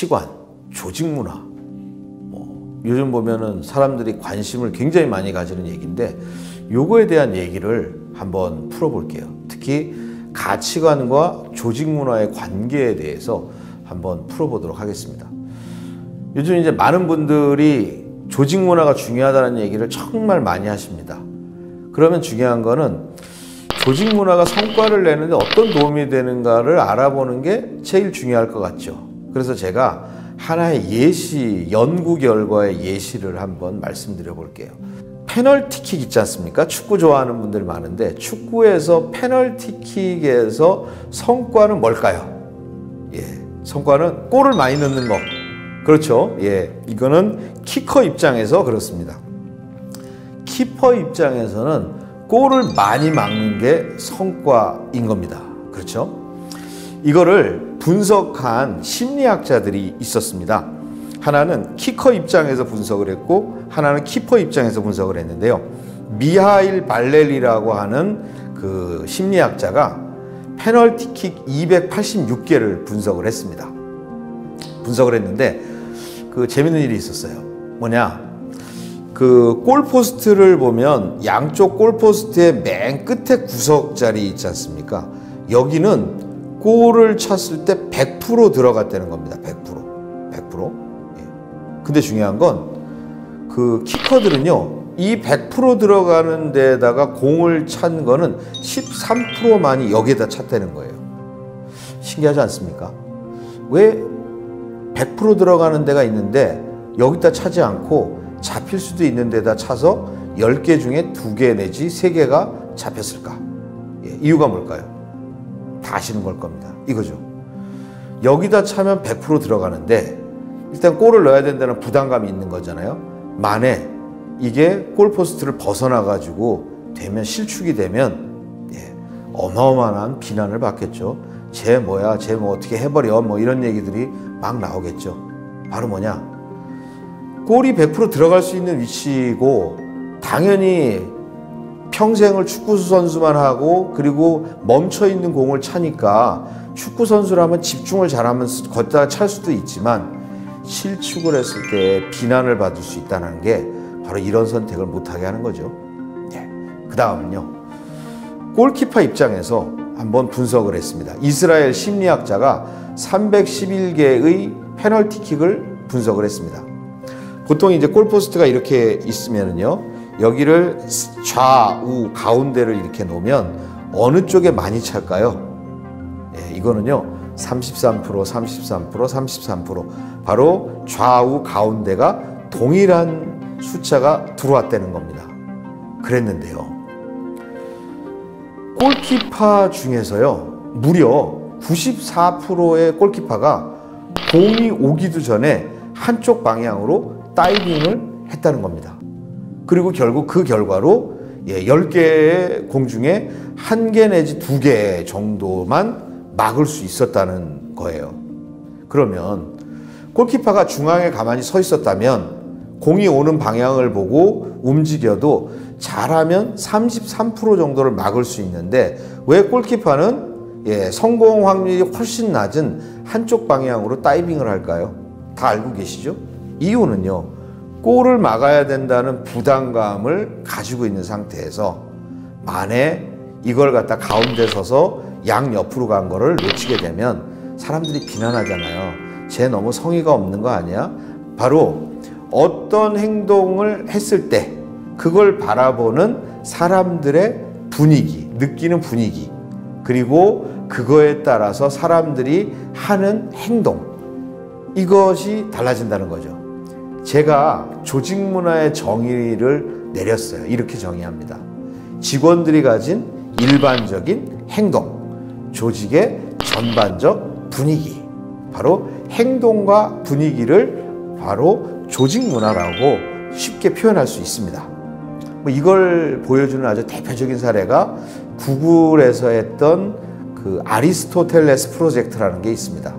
가치관, 조직 문화, 요즘 보면은 사람들이 관심을 굉장히 많이 가지는 얘기인데 요거에 대한 얘기를 한번 풀어볼게요. 특히 가치관과 조직 문화의 관계에 대해서 한번 풀어보도록 하겠습니다. 요즘 이제 많은 분들이 조직 문화가 중요하다는 얘기를 정말 많이 하십니다. 그러면 중요한 거는 조직 문화가 성과를 내는데 어떤 도움이 되는가를 알아보는 게 제일 중요할 것 같죠. 그래서 제가 하나의 예시, 연구 결과의 예시를 한번 말씀드려 볼게요. 페널티킥 있지 않습니까? 축구 좋아하는 분들이 많은데 축구에서 페널티킥에서 성과는 뭘까요? 성과는 골을 많이 넣는 거. 그렇죠? 이거는 키커 입장에서 그렇습니다. 키퍼 입장에서는 골을 많이 막는 게 성과인 겁니다. 그렇죠? 이거를 분석한 심리학자들이 있었습니다. 하나는 키커 입장에서 분석을 했고 하나는 키퍼 입장에서 분석을 했는데요. 미하일 발렐리라고 하는 그 심리학자가 페널티킥 286개를 분석을 했습니다. 분석을 했는데 그 재밌는 일이 있었어요. 뭐냐? 그 골포스트를 보면 양쪽 골포스트의 맨 끝에 구석 자리 있지 않습니까? 여기는 골을 찼을 때 100% 들어갔다는 겁니다. 100%. 근데 중요한 건 그 키커들은요, 이 100% 들어가는 데다가 공을 찬 거는 13%만이 여기에다 찼다는 거예요. 신기하지 않습니까? 왜 100% 들어가는 데가 있는데 여기다 차지 않고 잡힐 수도 있는 데다 차서 10개 중에 2개 내지 3개가 잡혔을까? 이유가 뭘까요? 다 아시는 걸 겁니다. 이거죠. 여기다 차면 100% 들어가는데 일단 골을 넣어야 된다는 부담감이 있는 거잖아요. 만에 이게 골포스트를 벗어나가지고 되면 실축이 되면 어마어마한 비난을 받겠죠. 쟤 뭐야, 쟤 뭐 어떻게 해버려, 뭐 이런 얘기들이 막 나오겠죠. 바로 뭐냐? 골이 100% 들어갈 수 있는 위치이고 당연히 평생을 축구 선수만 하고 그리고 멈춰있는 공을 차니까 축구 선수라면 집중을 잘하면 걷다가 찰 수도 있지만 실축을 했을 때 비난을 받을 수 있다는 게 바로 이런 선택을 못하게 하는 거죠. 그 다음은요. 골키퍼 입장에서 한번 분석을 했습니다. 이스라엘 심리학자가 311개의 페널티킥을 분석을 했습니다. 보통 이제 골포스트가 이렇게 있으면은요, 여기를 좌우 가운데를 이렇게 놓으면 어느 쪽에 많이 찰까요? 이거는요, 33%, 33%, 33%. 바로 좌우 가운데가 동일한 숫자가 들어왔다는 겁니다. 그랬는데요. 골키퍼 중에서요, 무려 94%의 골키퍼가 공이 오기도 전에 한쪽 방향으로 다이빙을 했다는 겁니다. 그리고 결국 그 결과로 10개의 공 중에 1개 내지 2개 정도만 막을 수 있었다는 거예요. 그러면 골키퍼가 중앙에 가만히 서 있었다면 공이 오는 방향을 보고 움직여도 잘하면 33% 정도를 막을 수 있는데 왜 골키퍼는 성공 확률이 훨씬 낮은 한쪽 방향으로 다이빙을 할까요? 다 알고 계시죠? 이유는요, 골을 막아야 된다는 부담감을 가지고 있는 상태에서 만에 이걸 갖다 가운데 서서 양옆으로 간 거를 놓치게 되면 사람들이 비난하잖아요. 쟤 너무 성의가 없는 거 아니야? 바로 어떤 행동을 했을 때 그걸 바라보는 사람들의 분위기, 느끼는 분위기, 그리고 그거에 따라서 사람들이 하는 행동, 이것이 달라진다는 거죠. 제가 조직 문화의 정의를 내렸어요. 이렇게 정의합니다. 직원들이 가진 일반적인 행동, 조직의 전반적 분위기, 바로 행동과 분위기를 바로 조직 문화라고 쉽게 표현할 수 있습니다. 이걸 보여주는 아주 대표적인 사례가 구글에서 했던 그 아리스토텔레스 프로젝트라는 게 있습니다.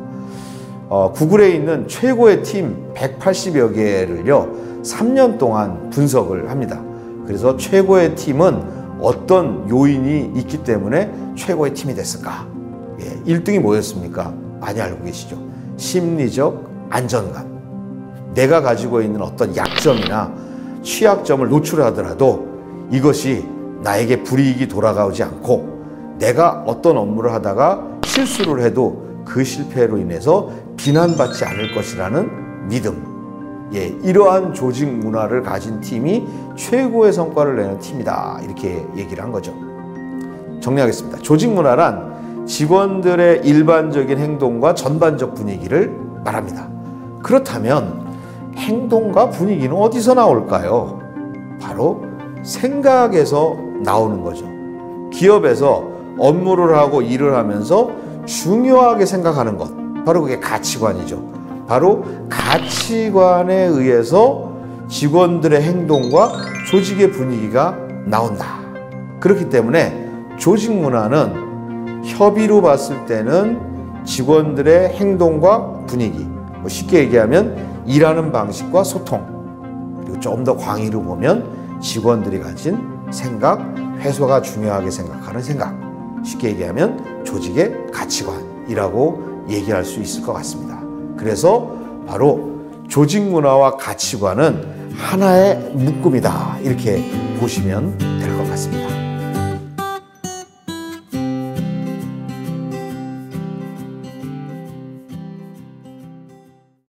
구글에 있는 최고의 팀 180여 개를요 3년 동안 분석을 합니다. 그래서 최고의 팀은 어떤 요인이 있기 때문에 최고의 팀이 됐을까? 1등이 뭐였습니까? 많이 알고 계시죠? 심리적 안전감, 내가 가지고 있는 어떤 약점이나 취약점을 노출하더라도 이것이 나에게 불이익이 돌아가지 않고 내가 어떤 업무를 하다가 실수를 해도 그 실패로 인해서 비난받지 않을 것이라는 믿음. 이러한 조직 문화를 가진 팀이 최고의 성과를 내는 팀이다. 이렇게 얘기를 한 거죠. 정리하겠습니다. 조직 문화란 직원들의 일반적인 행동과 전반적 분위기를 말합니다. 그렇다면 행동과 분위기는 어디서 나올까요? 바로 생각에서 나오는 거죠. 기업에서 업무를 하고 일을 하면서 중요하게 생각하는 것, 바로 그게 가치관이죠. 바로 가치관에 의해서 직원들의 행동과 조직의 분위기가 나온다. 그렇기 때문에 조직 문화는 협의로 봤을 때는 직원들의 행동과 분위기, 쉽게 얘기하면 일하는 방식과 소통, 그리고 좀 더 광의로 보면 직원들이 가진 생각, 회사가 중요하게 생각하는 생각, 쉽게 얘기하면 조직의 가치관이라고 얘기할 수 있을 것 같습니다. 그래서 바로 조직 문화와 가치관은 하나의 묶음이다. 이렇게 보시면 될 것 같습니다.